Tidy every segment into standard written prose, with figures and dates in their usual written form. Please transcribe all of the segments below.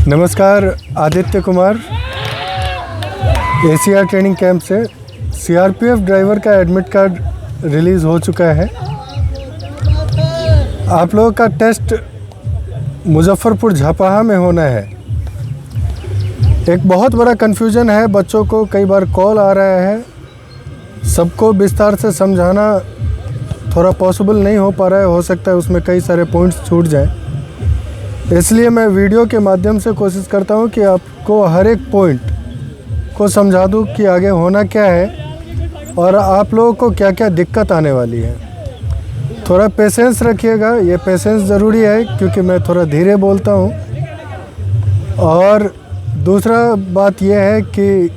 नमस्कार, Aditya Kumar ACR training camp से। CRPF driver का एडमिट कार्ड रिलीज़ हो चुका है। आप लोगों का टेस्ट मुजफ्फरपुर झापाहा में होना है। एक बहुत बड़ा कन्फ्यूजन है, बच्चों को कई बार कॉल आ रहा है, सबको विस्तार से समझाना थोड़ा पॉसिबल नहीं हो पा रहा है। हो सकता है उसमें कई सारे पॉइंट्स छूट जाएं, इसलिए मैं वीडियो के माध्यम से कोशिश करता हूं कि आपको हर एक पॉइंट को समझा दूं कि आगे होना क्या है और आप लोगों को क्या क्या दिक्कत आने वाली है। थोड़ा पेशेंस रखिएगा, ये पेशेंस ज़रूरी है क्योंकि मैं थोड़ा धीरे बोलता हूं। और दूसरा बात यह है कि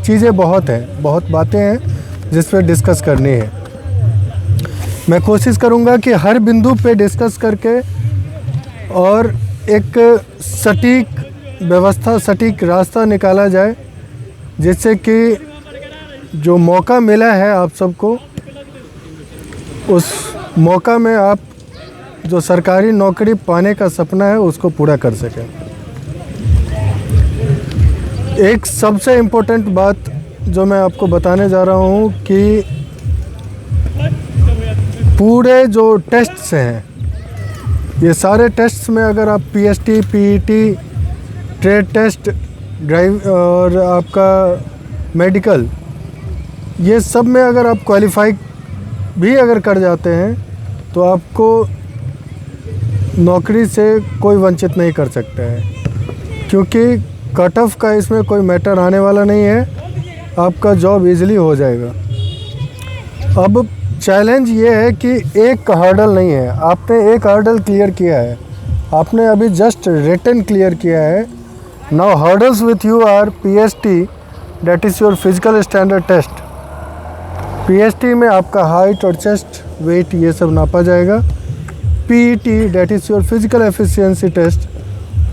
चीज़ें बहुत बातें हैं जिस पे डिस्कस करनी है। मैं कोशिश करूंगा कि हर बिंदु पे डिस्कस करके और एक सटीक व्यवस्था, सटीक रास्ता निकाला जाए, जिससे कि जो मौका मिला है आप सबको, उस मौका में आप जो सरकारी नौकरी पाने का सपना है उसको पूरा कर सकें। एक सबसे इम्पोर्टेंट बात जो मैं आपको बताने जा रहा हूँ कि पूरे जो टेस्ट्स हैं, ये सारे टेस्ट्स में अगर आप PST, PET, trade test, drive और आपका मेडिकल, ये सब में अगर आप क्वालिफाई भी अगर कर जाते हैं तो आपको नौकरी से कोई वंचित नहीं कर सकता है, क्योंकि कट ऑफ का इसमें कोई मैटर आने वाला नहीं है। आपका जॉब इजीली हो जाएगा। अब चैलेंज ये है कि एक हर्डल नहीं है, आपने एक हर्डल क्लियर किया है, आपने अभी जस्ट रिटन क्लियर किया है। Now hurdles with you are PST, that is your physical standard test. PST में आपका हाइट और चेस्ट वेट ये सब नापा जाएगा। PET, that is your physical efficiency test.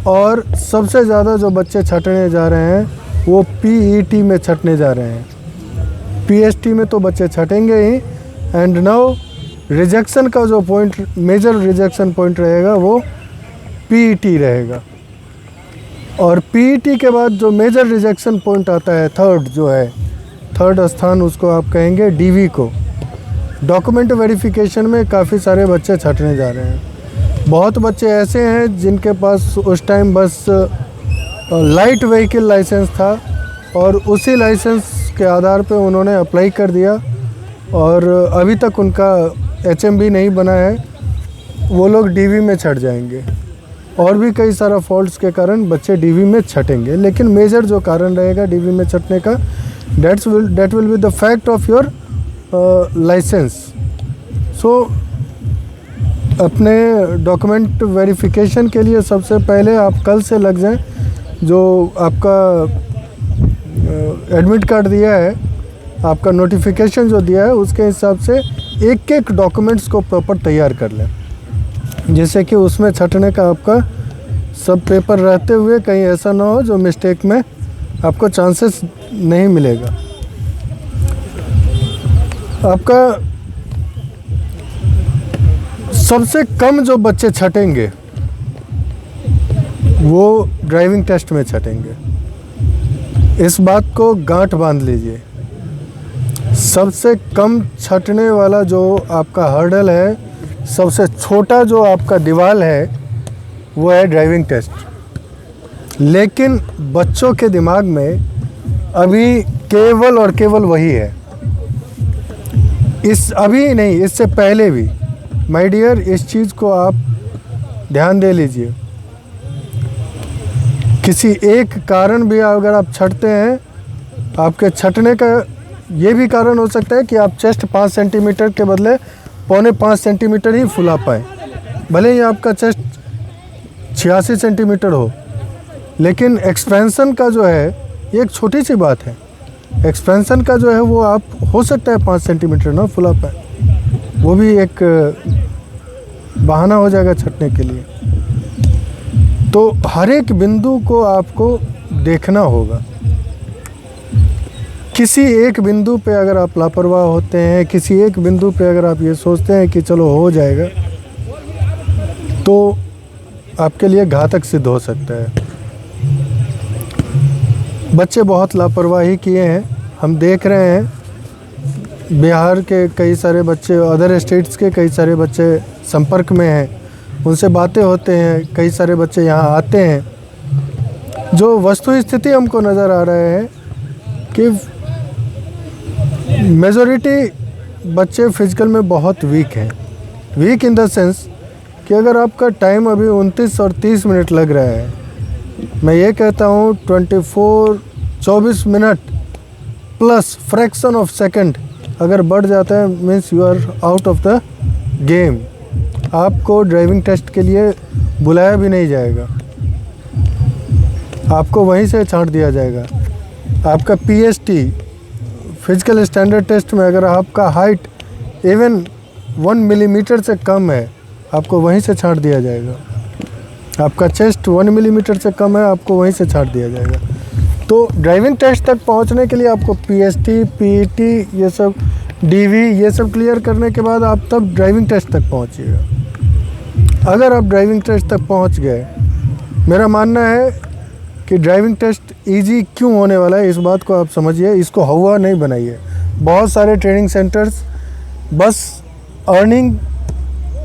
और सबसे ज़्यादा जो बच्चे छटने जा रहे हैं वो पीईटी में छटने जा रहे हैं। पीएसटी में तो बच्चे छटेंगे ही। एंड नाउ रिजेक्शन का जो पॉइंट, मेजर रिजेक्शन पॉइंट रहेगा वो पीईटी रहेगा। और पीईटी के बाद जो मेजर रिजेक्शन पॉइंट आता है, थर्ड स्थान उसको आप कहेंगे डीवी को। डॉक्यूमेंट वेरिफिकेशन में काफ़ी सारे बच्चे छटने जा रहे हैं। बहुत बच्चे ऐसे हैं जिनके पास उस टाइम बस लाइट व्हीकल लाइसेंस था और उसी लाइसेंस के आधार पे उन्होंने अप्लाई कर दिया और अभी तक उनका एचएमबी नहीं बना है, वो लोग डीवी में छट जाएंगे। और भी कई सारा फॉल्ट्स के कारण बच्चे डीवी में छटेंगे, लेकिन मेजर जो कारण रहेगा डीवी में छटने का, that will be the fact of your license. So अपने डॉक्यूमेंट वेरिफिकेशन के लिए सबसे पहले आप कल से लग जाएं। जो आपका एडमिट कार्ड दिया है, आपका नोटिफिकेशन जो दिया है, उसके हिसाब से एक एक डॉक्यूमेंट्स को प्रॉपर तैयार कर लें, जैसे कि उसमें छटने का आपका सब पेपर रहते हुए कहीं ऐसा ना हो जो मिस्टेक में आपको चांसेस नहीं मिलेगा। आपका सबसे कम जो बच्चे छटेंगे वो ड्राइविंग टेस्ट में छटेंगे। इस बात को गांठ बांध लीजिए। सबसे कम छटने वाला जो आपका हर्डल है, सबसे छोटा जो आपका दीवार है, वो है ड्राइविंग टेस्ट। लेकिन बच्चों के दिमाग में अभी केवल और केवल वही है। अभी नहीं, इससे पहले भी माय डियर, इस चीज़ को आप ध्यान दे लीजिए। किसी एक कारण भी अगर आप छटते हैं, आपके छटने का ये भी कारण हो सकता है कि आप चेस्ट 5 सेंटीमीटर के बदले 4.25 सेंटीमीटर ही फुला पाएँ। भले ही आपका चेस्ट 86 सेंटीमीटर हो, लेकिन एक्सपेंशन का जो है, ये एक छोटी सी बात है। एक्सपेंशन का जो है वो आप हो सकता है 5 सेंटीमीटर ना फुला पाए, वो भी एक बहाना हो जाएगा छटने के लिए। तो हर एक बिंदु को आपको देखना होगा। किसी एक बिंदु पे अगर आप लापरवाह होते हैं, किसी एक बिंदु पे अगर आप ये सोचते हैं कि चलो हो जाएगा, तो आपके लिए घातक सिद्ध हो सकता है। बच्चे बहुत लापरवाही किए हैं, हम देख रहे हैं। बिहार के कई सारे बच्चे, अदर स्टेट्स के कई सारे बच्चे संपर्क में हैं, उनसे बातें होते हैं, कई सारे बच्चे यहाँ आते हैं। जो वस्तु स्थिति हमको नज़र आ रहा है कि मेजॉरिटी बच्चे फिजिकल में बहुत वीक हैं। वीक इन द सेंस कि अगर आपका टाइम अभी 29 और 30 मिनट लग रहा है, मैं ये कहता हूँ 24 minute plus fraction of second अगर बढ़ जाता है, means you are out of the game. आपको ड्राइविंग टेस्ट के लिए बुलाया भी नहीं जाएगा, आपको वहीं से छांट दिया जाएगा। आपका PST फिजिकल स्टैंडर्ड टेस्ट में अगर आपका हाइट इवन 1 मिलीमीटर से कम है, आपको वहीं से छांट दिया जाएगा। आपका चेस्ट 1 मिलीमीटर से कम है, आपको वहीं से छांट दिया जाएगा। तो ड्राइविंग टेस्ट तक पहुंचने के लिए आपको PST, PET, ये सब DV ये सब क्लियर करने के बाद आप तब ड्राइविंग टेस्ट तक पहुंचिएगा। अगर आप ड्राइविंग टेस्ट तक पहुंच गए, मेरा मानना है कि ड्राइविंग टेस्ट इजी क्यों होने वाला है, इस बात को आप समझिए, इसको हवा नहीं बनाइए। बहुत सारे ट्रेनिंग सेंटर्स बस अर्निंग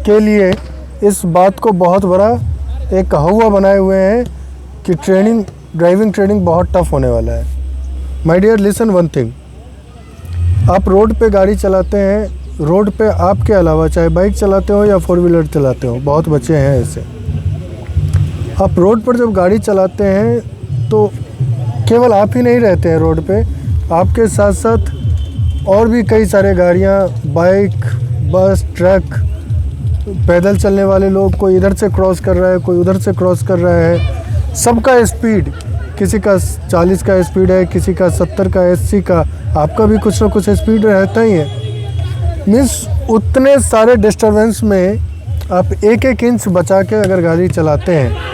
के लिए इस बात को बहुत बड़ा एक हवा बनाए हुए हैं कि ड्राइविंग ट्रेनिंग बहुत टफ होने वाला है। My dear listen one thing, आप रोड पे गाड़ी चलाते हैं, रोड पे आपके अलावा चाहे बाइक चलाते हो या 4 व्हीलर चलाते हो, बहुत बच्चे हैं ऐसे। आप रोड पर जब गाड़ी चलाते हैं तो केवल आप ही नहीं रहते हैं रोड पे, आपके साथ साथ और भी कई सारे गाड़ियाँ, बाइक, बस, ट्रक, पैदल चलने वाले लोग, कोई इधर से क्रॉस कर रहा है, कोई उधर से क्रॉस कर रहा है। सबका स्पीड, किसी का 40 का स्पीड है, किसी का 70 का, 80 का, आपका भी कुछ ना कुछ स्पीड रहता ही है। मीन्स उतने सारे डिस्टर्बेंस में आप एक एक इंच बचा के अगर गाड़ी चलाते हैं,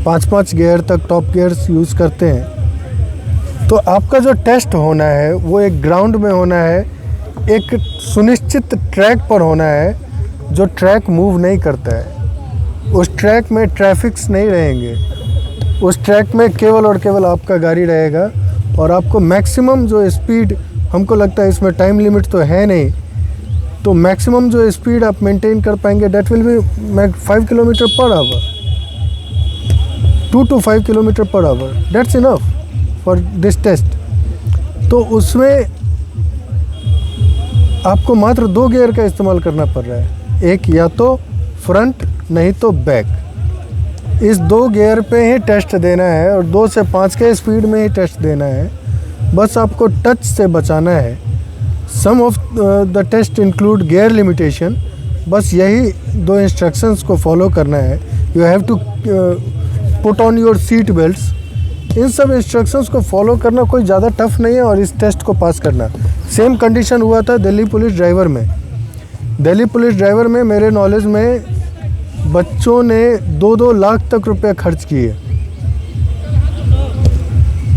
5-5 गियर तक टॉप गियर्स यूज़ करते हैं, तो आपका जो टेस्ट होना है वो एक ग्राउंड में होना है, एक सुनिश्चित ट्रैक पर होना है, जो ट्रैक मूव नहीं करता है। उस ट्रैक में ट्रैफिक्स नहीं रहेंगे, उस ट्रैक में केवल और केवल आपका गाड़ी रहेगा और आपको मैक्सिमम जो स्पीड, हमको लगता है इसमें टाइम लिमिट तो है नहीं, तो मैक्सिमम जो स्पीड आप मेंटेन कर पाएंगे that will be 5 kilometre per hour, 2 to 5 kilometre per hour, that's enough for this test. तो उसमें आपको मात्र 2 गियर का इस्तेमाल करना पड़ रहा है, एक या तो फ्रंट नहीं तो बैक। इस 2 गियर पे ही टेस्ट देना है और 2 से 5 के स्पीड में ही टेस्ट देना है। बस आपको टच से बचाना है। Some of the test include gear limitation, बस यही 2 इंस्ट्रक्शंस को फॉलो करना है। You have to put on your seat belts. इन सब इंस्ट्रक्शंस को फॉलो करना कोई ज़्यादा टफ नहीं है और इस टेस्ट को पास करना। सेम कंडीशन हुआ था दिल्ली पुलिस ड्राइवर में। दिल्ली पुलिस ड्राइवर में मेरे नॉलेज में बच्चों ने 2-2 लाख तक रुपए खर्च किए,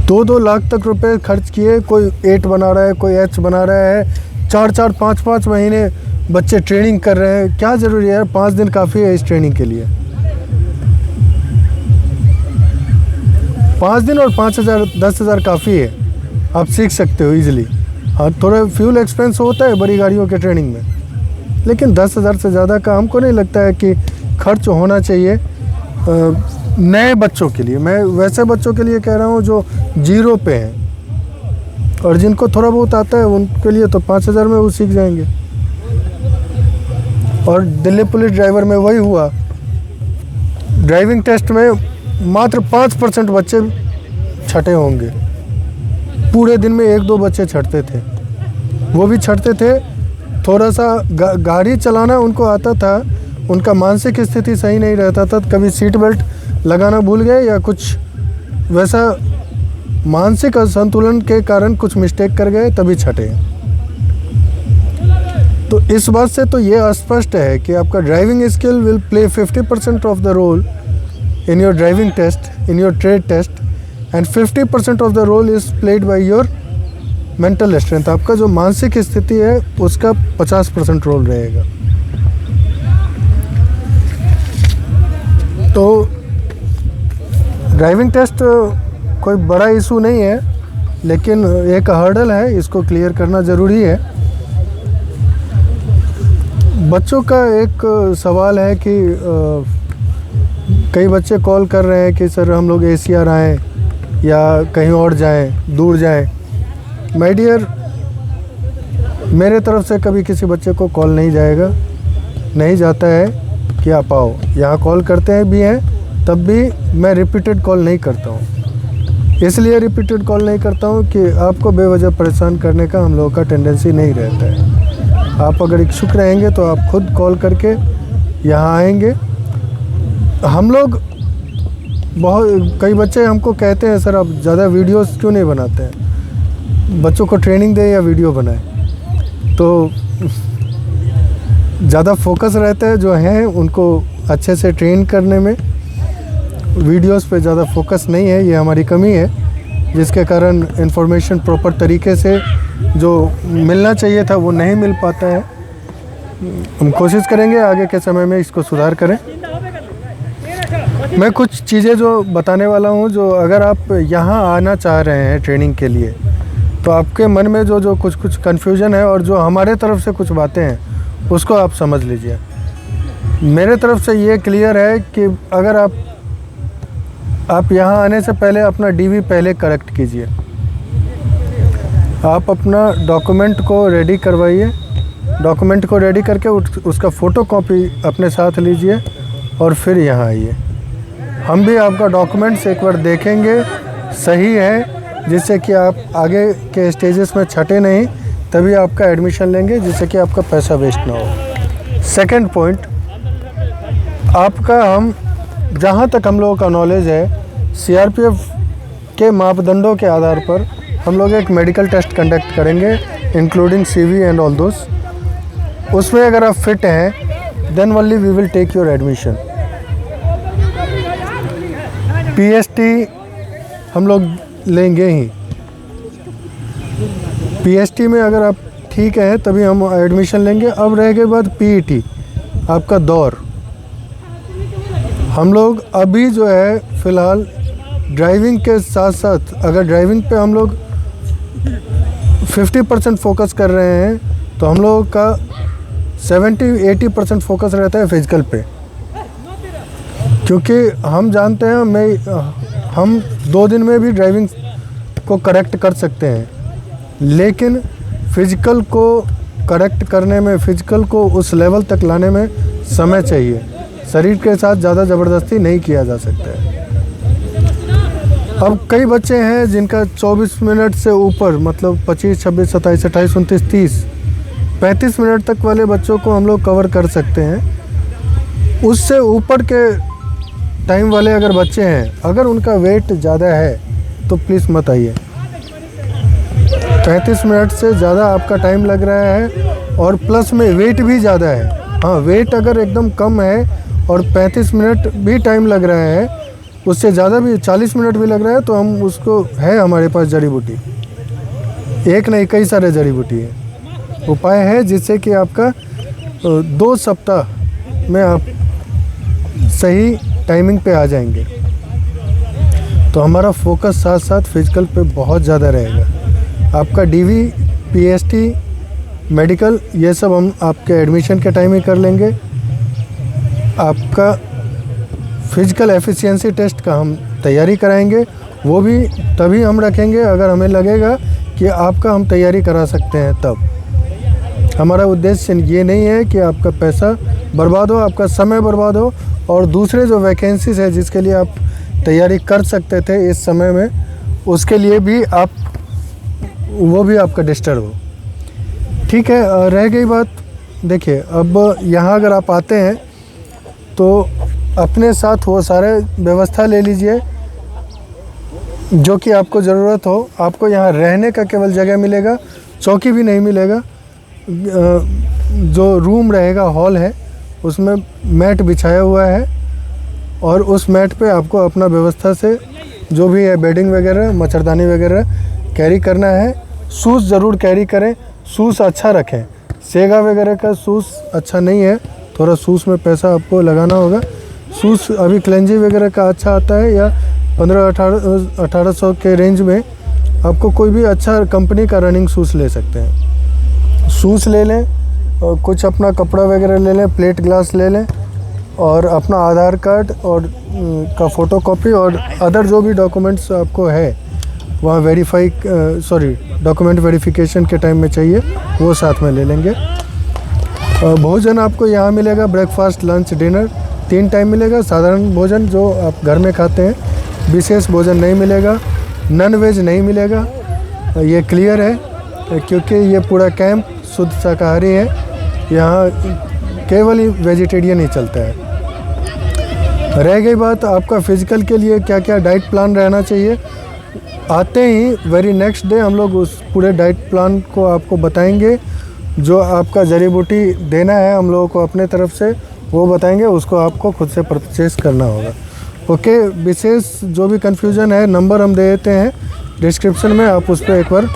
2-2 लाख तक रुपए खर्च किए। कोई 8 बना रहा है, कोई H बना रहा है, 4-4, 5-5 महीने बच्चे ट्रेनिंग कर रहे हैं। क्या ज़रूरी है यार, 5 दिन काफ़ी है इस ट्रेनिंग के लिए। 5 दिन और 5,000 10,000 काफ़ी है, आप सीख सकते हो ईजिली। हाँ, थोड़ा फ्यूल एक्सपेंस होता है बड़ी गाड़ियों के ट्रेनिंग में, लेकिन 10,000 से ज़्यादा का हमको नहीं लगता है कि खर्च होना चाहिए नए बच्चों के लिए। मैं वैसे बच्चों के लिए कह रहा हूँ जो 0 पे हैं, और जिनको थोड़ा बहुत आता है उनके लिए तो 5,000 में वो सीख जाएंगे। और दिल्ली पुलिस ड्राइवर में वही हुआ। ड्राइविंग टेस्ट में मात्र 5% बच्चे छठे होंगे। पूरे दिन में 1-2 बच्चे छठते थे, वो भी छठते थे थोड़ा सा गाड़ी चलाना उनको आता था, उनका मानसिक स्थिति सही नहीं रहता था, कभी सीट बेल्ट लगाना भूल गए या कुछ वैसा मानसिक असंतुलन के कारण कुछ मिस्टेक कर गए, तभी छठे। तो इस बात से तो ये स्पष्ट है कि आपका driving skill will play 50% of the role in your driving test, in your trade test, and 50% of the role is played by your mental strength. आपका जो मानसिक स्थिति है उसका 50% रोल रहेगा। ड्राइविंग टेस्ट कोई बड़ा इशू नहीं है, लेकिन एक हर्डल है, इसको क्लियर करना ज़रूरी है। बच्चों का एक सवाल है कि कई बच्चे कॉल कर रहे हैं कि सर हम लोग ACR आएँ या कहीं और जाएं, दूर जाएं। माय डियर, मेरे तरफ से कभी किसी बच्चे को कॉल नहीं जाएगा, नहीं जाता है कि आप आओ। यहाँ कॉल करते हैं भी हैं, तब भी मैं रिपीटेड कॉल नहीं करता हूँ। इसलिए रिपीटेड कॉल नहीं करता हूँ कि आपको बेवजह परेशान करने का हम लोगों का टेंडेंसी नहीं रहता है। आप अगर इच्छुक रहेंगे तो आप खुद कॉल करके यहाँ आएंगे। हम लोग कई बच्चे हमको कहते हैं सर आप ज़्यादा वीडियोस क्यों नहीं बनाते हैं, बच्चों को ट्रेनिंग दें या वीडियो बनाएं। तो ज़्यादा फोकस रहता है जो हैं उनको अच्छे से ट्रेन करने में, वीडियोस पे ज़्यादा फोकस नहीं है। ये हमारी कमी है, जिसके कारण इन्फॉर्मेशन प्रॉपर तरीके से जो मिलना चाहिए था वो नहीं मिल पाता है। हम कोशिश करेंगे आगे के समय में इसको सुधार करें। मैं कुछ चीज़ें जो बताने वाला हूँ, जो अगर आप यहाँ आना चाह रहे हैं ट्रेनिंग के लिए, तो आपके मन में जो कुछ कन्फ्यूजन है और जो हमारे तरफ से कुछ बातें हैं उसको आप समझ लीजिए। मेरे तरफ से ये क्लियर है कि अगर आप यहाँ आने से पहले अपना DV पहले करेक्ट कीजिए। आप अपना डॉक्यूमेंट को रेडी करवाइए, डॉक्यूमेंट को रेडी करके उसका फ़ोटोकॉपी अपने साथ लीजिए और फिर यहाँ आइए। हम भी आपका डॉक्यूमेंट्स एक बार देखेंगे सही है, जिससे कि आप आगे के स्टेजेस में छटे नहीं, तभी आपका एडमिशन लेंगे, जिससे कि आपका पैसा वेस्ट ना हो। सेकंड पॉइंट, आपका हम जहाँ तक हम लोगों का नॉलेज है, CRPF के मापदंडों के आधार पर हम लोग एक मेडिकल टेस्ट कंडक्ट करेंगे, including CV and all those. उसमें अगर आप फिट हैं then only we will take your admission. PST हम लोग लेंगे ही। PST में अगर आप ठीक है तभी हम एडमिशन लेंगे। अब रह गई बात PET, आपका दौर। हम लोग अभी जो है फ़िलहाल ड्राइविंग के साथ साथ, अगर ड्राइविंग पे हम लोग 50% फोकस कर रहे हैं, तो हम लोगों का 70-80% फोकस रहता है फिज़िकल पे। क्योंकि हम जानते हैं हम 2 दिन में भी ड्राइविंग को करेक्ट कर सकते हैं, लेकिन फ़िज़िकल को करेक्ट करने में, फ़िज़िकल को उस लेवल तक लाने में समय चाहिए। शरीर के साथ ज़्यादा ज़बरदस्ती नहीं किया जा सकता है। अब कई बच्चे हैं जिनका 24 मिनट से ऊपर, मतलब 25, 26, 27, 28, 29, 30, 35 मिनट तक वाले बच्चों को हम लोग कवर कर सकते हैं। उससे ऊपर के टाइम वाले अगर बच्चे हैं, अगर उनका वेट ज़्यादा है तो प्लीज़ मत आइए। 35 मिनट से ज़्यादा आपका टाइम लग रहा है और प्लस में वेट भी ज़्यादा है। हाँ, वेट अगर एकदम कम है और 35 मिनट भी टाइम लग रहा है, उससे ज़्यादा भी 40 मिनट भी लग रहा है, तो हम उसको है हमारे पास जड़ी बूटी, एक नहीं कई सारे जड़ी बूटी है, उपाय है, जिससे कि आपका 2 सप्ताह में आप सही टाइमिंग पे आ जाएंगे। तो हमारा फोकस साथ साथ फिज़िकल पे बहुत ज़्यादा रहेगा। आपका DV, PST, मेडिकल, ये सब हम आपके एडमिशन के टाइम ही कर लेंगे। आपका फिज़िकल एफिशिएंसी टेस्ट का हम तैयारी कराएंगे, वो भी तभी हम रखेंगे अगर हमें लगेगा कि आपका हम तैयारी करा सकते हैं तब। हमारा उद्देश्य ये नहीं है कि आपका पैसा बर्बाद हो, आपका समय बर्बाद हो और दूसरे जो वैकेंसीज़ है जिसके लिए आप तैयारी कर सकते थे इस समय में, उसके लिए भी वो भी आपका डिस्टर्ब हो। ठीक है, रह गई बात, देखिए अब यहाँ अगर आप आते हैं तो अपने साथ वो सारे व्यवस्था ले लीजिए जो कि आपको ज़रूरत हो। आपको यहाँ रहने का केवल जगह मिलेगा, चौकी भी नहीं मिलेगा। जो रूम रहेगा, हॉल है, उसमें मैट बिछाया हुआ है और उस मैट पे आपको अपना व्यवस्था से जो भी है बेडिंग वगैरह, मच्छरदानी वगैरह कैरी करना है। शूज़ ज़रूर कैरी करें, शूज़ अच्छा रखें। सेगा वगैरह का शूज़ अच्छा नहीं है, थोड़ा शूज़ में पैसा आपको लगाना होगा। शूज़ अभी क्लेंजी वगैरह का अच्छा आता है या 1500-1800 के रेंज में आपको कोई भी अच्छा कंपनी का रनिंग शूज़ ले सकते हैं। शूज़ ले लें और कुछ अपना कपड़ा वगैरह ले लें, प्लेट ग्लास ले लें और अपना आधार कार्ड और का फ़ोटोकॉपी और अदर जो भी डॉक्यूमेंट्स आपको है वहाँ डॉक्यूमेंट वेरिफिकेशन के टाइम में चाहिए, वो साथ में ले लेंगे। भोजन आपको यहाँ मिलेगा, ब्रेकफास्ट, लंच, डिनर 3 टाइम मिलेगा। साधारण भोजन जो आप घर में खाते हैं, विशेष भोजन नहीं मिलेगा, नॉन वेज नहीं मिलेगा, ये क्लियर है क्योंकि ये पूरा कैंप शुद्ध शाकाहारी है। यहाँ केवल ही वेजिटेरियन ही चलता है। रह गई बात आपका फ़िज़िकल के लिए क्या क्या डाइट प्लान रहना चाहिए, आते ही वेरी नेक्स्ट डे हम लोग उस पूरे डाइट प्लान को आपको बताएंगे। जो आपका जड़ी बूटी देना है हम लोगों को अपने तरफ से वो बताएंगे, उसको आपको खुद से परचेस करना होगा। ओके, विशेष जो भी कन्फ्यूज़न है नंबर हम दे देते हैं डिस्क्रिप्शन में, आप उस पर एक बार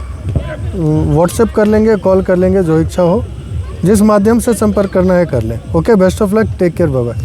व्हाट्सएप कर लेंगे, कॉल कर लेंगे, जो इच्छा हो, जिस माध्यम से संपर्क करना है कर लें। Okay, best of luck, take care, bye bye.